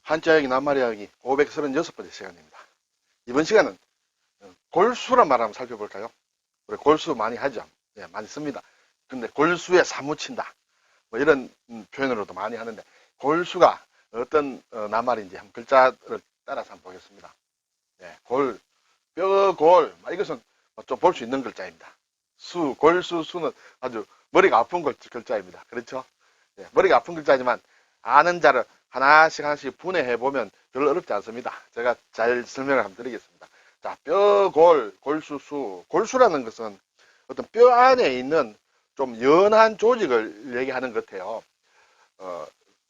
한자역이 낱말이야기 536번째 시간입니다. 이번 시간은 골수란 말 한번 살펴볼까요? 우리 골수 많이 하죠. 예, 많이 씁니다. 근데 골수에 사무친다. 뭐 이런 표현으로도 많이 하는데 골수가 어떤 낱말인지 한번 글자를 따라서 한번 보겠습니다. 예, 골, 뼈, 골. 이것은 좀 볼 수 있는 글자입니다. 수, 골수, 수는 아주 머리가 아픈 글자입니다. 그렇죠? 예, 머리가 아픈 글자지만 아는 자를 하나씩 분해해보면 별로 어렵지 않습니다. 제가 잘 설명을 한번 드리겠습니다. 자, 뼈, 골, 골수, 수. 골수라는 것은 어떤 뼈 안에 있는 좀 연한 조직을 얘기하는 것 같아요.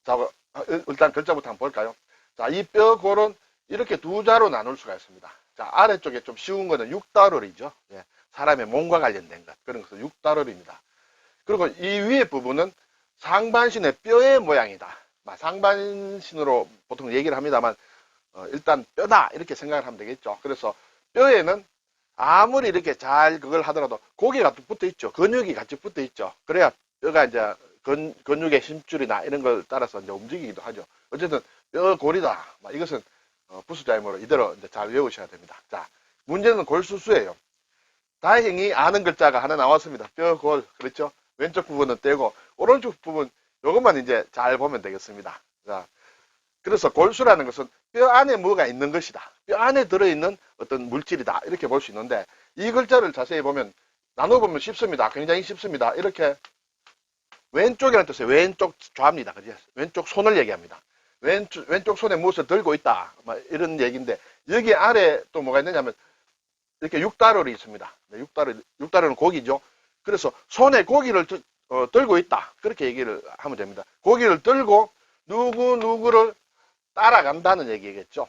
자, 일단 글자부터 한번 볼까요? 자, 이 뼈, 골은 이렇게 두 자로 나눌 수가 있습니다. 자, 아래쪽에 좀 쉬운 거는 육다롤이죠. 예, 사람의 몸과 관련된 것. 그런 것은 육다롤입니다. 그리고 이 위에 부분은 상반신의 뼈의 모양이다. 상반신으로 보통 얘기를 합니다만 일단 뼈다 이렇게 생각을 하면 되겠죠. 그래서 뼈에는 아무리 이렇게 잘 그걸 하더라도 고기가 붙어 있죠. 근육이 같이 붙어 있죠. 그래야 뼈가 이제 근육의 힘줄이나 이런 걸 따라서 이제 움직이기도 하죠. 어쨌든 뼈 골이다. 이것은 부수자이므로 이대로 이제 잘 외우셔야 됩니다. 자, 문제는 골수수예요. 다행히 아는 글자가 하나 나왔습니다. 뼈 골. 그렇죠? 왼쪽 부분은 떼고 오른쪽 부분 이것만 이제 잘 보면 되겠습니다. 자, 그래서 골수라는 것은 뼈 안에 뭐가 있는 것이다. 뼈 안에 들어있는 어떤 물질이다. 이렇게 볼 수 있는데 이 글자를 자세히 보면 나눠보면 쉽습니다. 굉장히 쉽습니다. 이렇게 왼쪽이라는 뜻은 왼쪽 좌입니다. 그죠? 왼쪽 손을 얘기합니다. 왼쪽 손에 무엇을 들고 있다. 이런 얘기인데 여기 아래 또 뭐가 있느냐면 이렇게 육다롤이 있습니다. 육다롤은 고기죠. 그래서 손에 고기를 들고 있다. 그렇게 얘기를 하면 됩니다. 고기를 들고 누구를 따라간다는 얘기겠죠.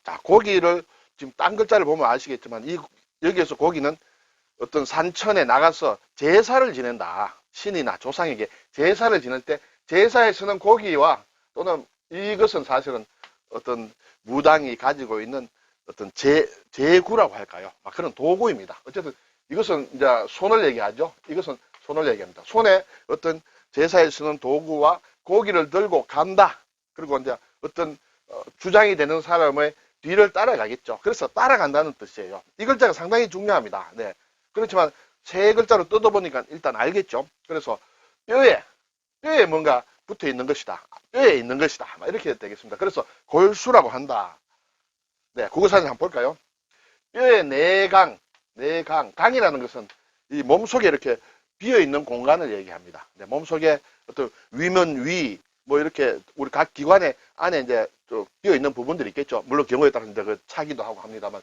자, 고기를 지금 딴 글자를 보면 아시겠지만 여기에서 고기는 어떤 산천에 나가서 제사를 지낸다. 신이나 조상에게 제사를 지낼 때 제사에 쓰는 고기와 또는 이것은 사실은 어떤 무당이 가지고 있는 어떤 제구라고 할까요? 그런 도구입니다. 어쨌든 이것은 이제 손을 얘기하죠. 이것은 손을 얘기합니다. 손에 어떤 제사에 쓰는 도구와 고기를 들고 간다. 그리고 이제 어떤 주장이 되는 사람의 뒤를 따라가겠죠. 그래서 따라간다는 뜻이에요. 이 글자가 상당히 중요합니다. 네. 그렇지만 세 글자로 뜯어보니까 일단 알겠죠. 그래서 뼈에 뭔가 붙어 있는 것이다. 뼈에 있는 것이다. 이렇게 되겠습니다. 그래서 골수라고 한다. 네, 국어사전 한번 볼까요? 뼈의 강이라는 것은 이 몸속에 이렇게 비어있는 공간을 얘기합니다. 네, 몸속에 어떤 위면 위, 뭐 이렇게 우리 각 기관의 안에 이제 좀 비어있는 부분들이 있겠죠. 물론 경우에 따라서 이제 그 차기도 하고 합니다만.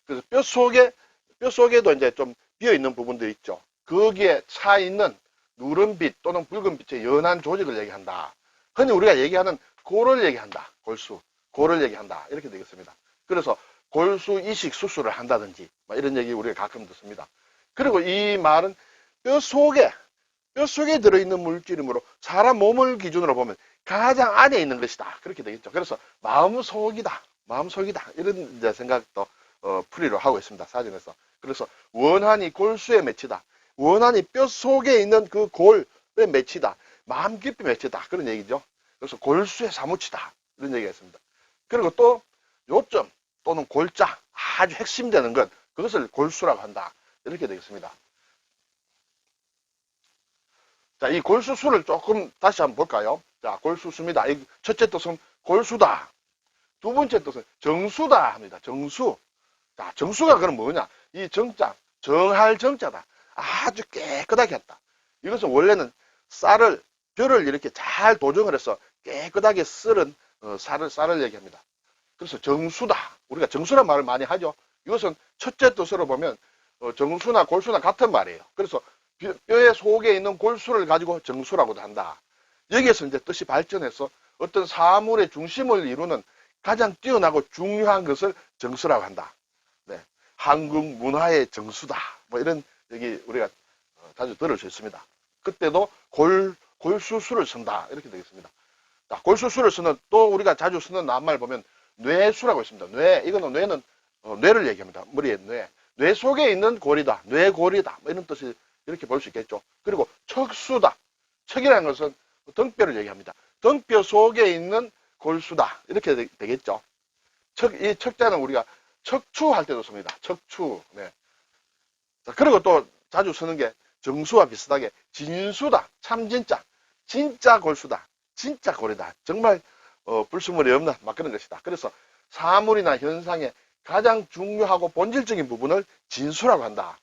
그래서 뼈 속에도 이제 좀 비어있는 부분들이 있죠. 거기에 차 있는 누른빛 또는 붉은빛의 연한 조직을 얘기한다. 흔히 우리가 얘기하는 골을 얘기한다. 골을 얘기한다. 이렇게 되겠습니다. 그래서 골수 이식 수술을 한다든지 이런 얘기 우리가 가끔 듣습니다. 그리고 이 말은 뼈 속에 들어있는 물질이므로 사람 몸을 기준으로 보면 가장 안에 있는 것이다. 그렇게 되겠죠. 그래서 마음속이다. 이런 이제 생각도 풀이를 하고 있습니다. 사전에서. 그래서 원한이 골수에 맺히다. 원한이 뼈 속에 있는 그 골에 맺히다. 마음 깊이 맺히다. 그런 얘기죠. 그래서 골수에 사무치다. 이런 얘기가 있습니다. 그리고 또 요점 또는 골자 아주 핵심되는 것 그것을 골수라고 한다. 이렇게 되겠습니다. 자, 이 골수수를 조금 다시 한번 볼까요? 자, 골수수입니다. 이 첫째 뜻은 골수다. 두 번째 뜻은 정수다 합니다. 정수. 자, 정수가 그럼 뭐냐? 이 정자, 정할 정자다. 아주 깨끗하게 했다. 이것은 원래는 벼를 이렇게 잘 도정을 해서 깨끗하게 썰은 쌀을 얘기합니다. 그래서 정수다. 우리가 정수란 말을 많이 하죠. 이것은 첫째 뜻으로 보면 정수나 골수나 같은 말이에요. 그래서 뼈의 속에 있는 골수를 가지고 정수라고도 한다. 여기에서 이제 뜻이 발전해서 어떤 사물의 중심을 이루는 가장 뛰어나고 중요한 것을 정수라고 한다. 네. 한국 문화의 정수다. 이런 얘기 우리가 자주 들을 수 있습니다. 그때도 골수수를 쓴다. 이렇게 되겠습니다. 자, 골수수를 쓰는 또 우리가 자주 쓰는 낱말 보면 뇌수라고 있습니다. 이거는 뇌는 뇌를 얘기합니다. 머리에 뇌. 뇌 속에 있는 골이다. 뇌골이다. 이런 뜻을 이렇게 볼 수 있겠죠. 그리고 척수다. 척이라는 것은 등뼈를 얘기합니다. 등뼈 속에 있는 골수다. 이렇게 되겠죠. 이 척자는 우리가 척추할 때도 씁니다. 척추. 네. 자, 그리고 또 자주 쓰는 게 정수와 비슷하게 진수다. 참 진짜 골수다. 진짜 고래다. 정말 불순물이 없는 막 그런 것이다. 그래서 사물이나 현상의 가장 중요하고 본질적인 부분을 진수라고 한다.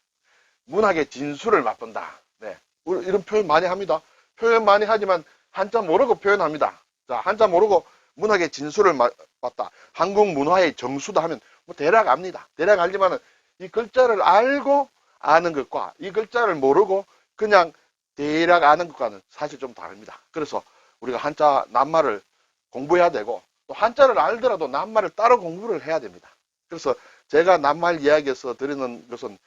문학의 진수를 맛본다. 네. 이런 표현 많이 합니다. 표현 많이 하지만 한자 모르고 표현합니다. 자, 한자 모르고 문학의 진수를 봤다. 한국 문화의 정수다 하면 뭐 대략 압니다. 대략 알지만은 이 글자를 알고 아는 것과 이 글자를 모르고 그냥 대략 아는 것과는 사실 좀 다릅니다. 그래서 우리가 한자 낱말을 공부해야 되고 또 한자를 알더라도 낱말을 따로 공부를 해야 됩니다. 그래서 제가 낱말 이야기에서 드리는 것은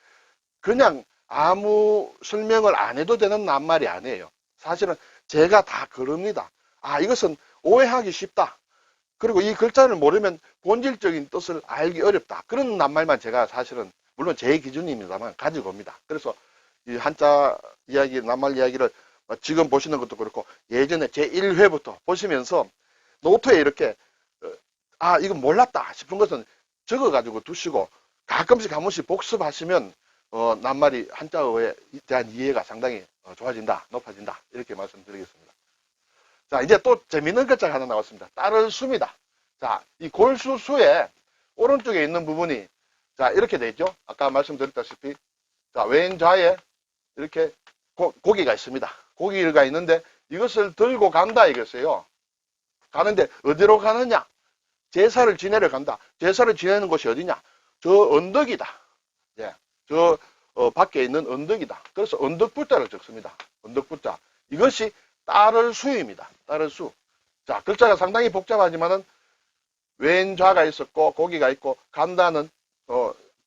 그냥 아무 설명을 안 해도 되는 낱말이 아니에요. 사실은 제가 다 그럽니다. 아, 이것은 오해하기 쉽다. 그리고 이 글자를 모르면 본질적인 뜻을 알기 어렵다. 그런 낱말만 제가 사실은 물론 제 기준입니다만 가지고 옵니다. 그래서 이 한자 이야기, 낱말 이야기를 지금 보시는 것도 그렇고 예전에 제 1회부터 보시면서 노트에 이렇게 아, 이건 몰랐다 싶은 것은 적어가지고 두시고 가끔씩 한 번씩 복습하시면 낱말이 한자어에 대한 이해가 상당히 좋아진다, 높아진다 이렇게 말씀드리겠습니다. 자, 이제 또 재밌는 글자가 하나 나왔습니다. 따를 수입니다. 자, 이 골수수의 오른쪽에 있는 부분이 자, 이렇게 돼 있죠. 아까 말씀드렸다시피 자, 왼좌에 이렇게 고기가 있습니다. 고기가 있는데 이것을 들고 간다 이것이에요. 가는데 어디로 가느냐? 제사를 지내러 간다. 제사를 지내는 곳이 어디냐? 저 언덕이다. 예, 저 밖에 있는 언덕이다. 그래서 언덕부자를 적습니다. 언덕부자. 이것이 따를 수입니다. 따를 수. 자, 글자가 상당히 복잡하지만은 왼좌가 있었고 고기가 있고 간다는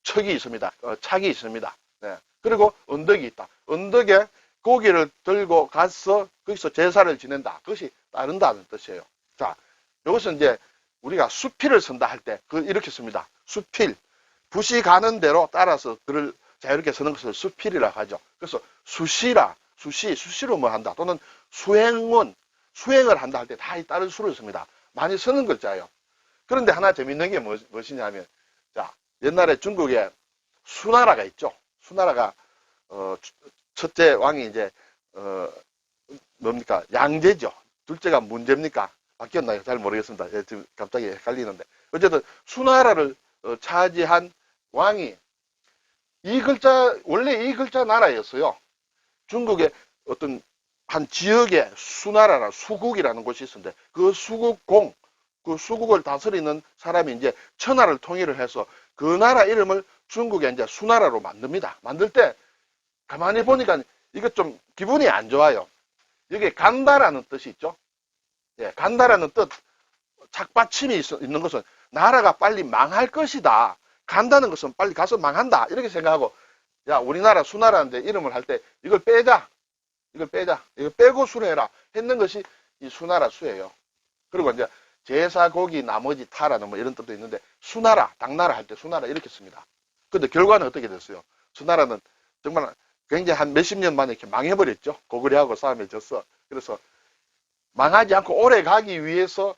척이 있습니다. 착이 있습니다. 네. 그리고 언덕이 있다. 언덕에 고기를 들고 가서 거기서 제사를 지낸다. 그것이 따른다는 뜻이에요. 자, 이것은 이제 우리가 수필을 쓴다 할 때 이렇게 씁니다. 수필. 붓이 가는 대로 따라서 글을 자유롭게 쓰는 것을 수필이라고 하죠. 그래서 수시로 뭐 한다. 또는 수행을 한다 할 때 다 이 따른 수를 씁니다. 많이 쓰는 글자예요. 그런데 하나 재밌는 게 무엇이냐면, 자, 옛날에 중국에 수나라가 있죠. 수나라가, 첫째 왕이 이제, 뭡니까? 양제죠. 둘째가 문제입니까? 바뀌었나요? 잘 모르겠습니다. 지금 갑자기 헷갈리는데. 어쨌든, 수나라를 차지한 왕이 원래 이 글자 나라였어요. 중국의 어떤 한 지역에 수나라라 수국이라는 곳이 있었는데 그 수국을 다스리는 사람이 이제 천하를 통일을 해서 그 나라 이름을 중국에 이제 수나라로 만듭니다. 만들 때 가만히 보니까 이거 좀 기분이 안 좋아요. 여기에 간다라는 뜻이 있죠. 예, 간다라는 뜻, 착받침이 있는 것은 나라가 빨리 망할 것이다. 간다는 것은 빨리 가서 망한다. 이렇게 생각하고 야, 우리나라 수나라인데 이름을 할 때 이걸 빼자. 이거 빼고 수를 해라. 했는 것이 이 수나라 수예요. 그리고 이제 제사, 고기, 나머지 타라는 뭐 이런 뜻도 있는데 수나라, 당나라 할 때 수나라 이렇게 씁니다. 근데 결과는 어떻게 됐어요? 수나라는 정말 굉장히 한 몇십 년 만에 이렇게 망해버렸죠. 고구려하고 싸움에 졌어. 그래서 망하지 않고 오래 가기 위해서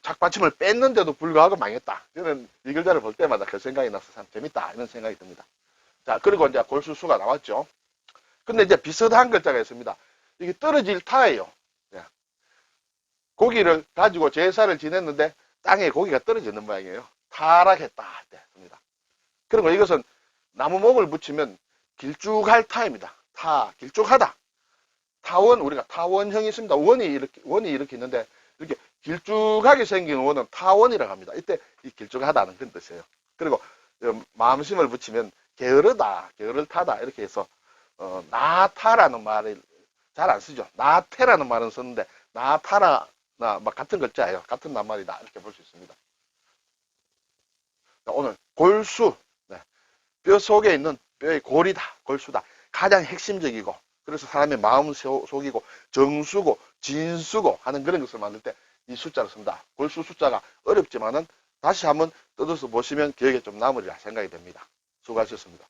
착받침을 뺐는데도 불구하고 망했다. 저는 이 글자를 볼 때마다 그 생각이 나서 참 재밌다. 이런 생각이 듭니다. 자, 그리고 이제 골수수가 나왔죠. 근데 이제 비슷한 글자가 있습니다. 이게 떨어질 타예요. 고기를 가지고 제사를 지냈는데 땅에 고기가 떨어지는 모양이에요. 타락했다 할 때 씁니다. 그리고 이것은 나무목을 붙이면 길쭉할 타입니다. 길쭉하다. 타원, 우리가 타원형이 있습니다. 원이 이렇게 있는데 이렇게 길쭉하게 생긴 원은 타원이라고 합니다. 이때 이 길쭉하다는 그런 뜻이에요. 그리고 마음심을 붙이면 게으르다, 게으를 타다 이렇게 해서 나타라는 말을 잘 안 쓰죠. 나태라는 말은 쓰는데 나타나 막 같은 글자예요. 같은 낱말이다 이렇게 볼 수 있습니다. 오늘 골수, 네. 뼈 속에 있는 뼈의 골이다, 골수다. 가장 핵심적이고 그래서 사람의 마음 속이고 정수고 진수고 하는 그런 것을 만들 때 이 숫자를 씁니다. 골수 숫자가 어렵지만은 다시 한번 뜯어서 보시면 기억에 좀 남으리라 생각이 됩니다. 수고하셨습니다.